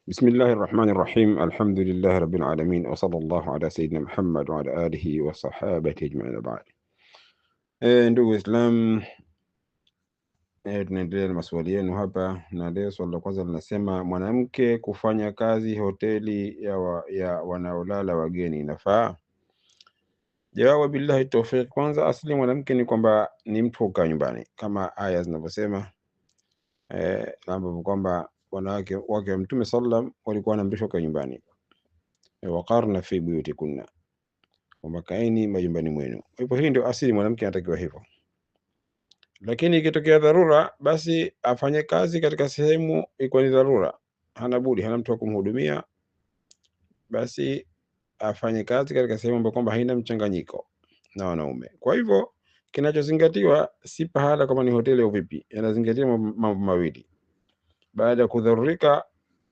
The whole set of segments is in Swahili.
بسم الله الرحمن الرحيم الحمد لله رب العالمين وصلى الله على سيدنا Muhammad wa ala alihi wa sahabati ajma'in ba'd. Ndugu Islam, tunaendelea na maswali yenu hapa, na leo swali la kwanza linasema mwanamke kufanya kazi hoteli ya wanaolala wageni inafaa? Jawabu, billahi tawfiq. Kwanza asili mwanamke ni kwamba ni mtu kukaa nyumbani kama aya zinavyosema, ambapo kwamba wanawake wake wa Mtume sallam walikuwa wanaamrishwa kukaa nyumbani, waqarna fi buyutikunna, kwamba kaeni majumbani mwenu. Kwa hivyo hii ndio asili, mwanamke anatakiwa hivyo, lakini ikitokea dharura, basi afanye kazi katika sehemu iko ni dharura, hana budi, hana mtu wa kumhudumia, basi afanye kazi katika sehemu ambayo kwamba haina mchanganyiko na wanaume. Kwa hivyo kinachozingatiwa si pahala kama ni hoteli au vipi, yanazingatia mambo mawili. Baada ya kudharurika,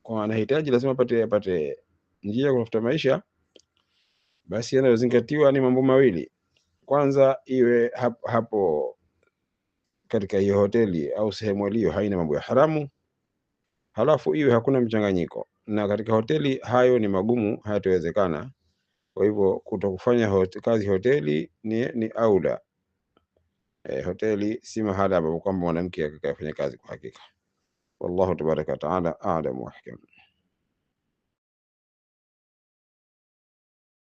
kwa anahitaji lazima apate njia ya kutafuta maisha, basi yanayozingatiwa ni mambo mawili. Kwanza, iwe hapo katika hiyo hoteli au sehemu hiyo haina mambo ya haramu, halafu iwe hakuna mchanganyiko. Na katika hoteli hayo ni magumu, hayatawezekana. Kwa hivyo kutokufanya kazi hoteli ni aula. Hoteli si mahala ambapo kwamba mwanamke akafanya kazi kwa hakika. Wallahu tabaraka wa taala a'lam wa ahkam.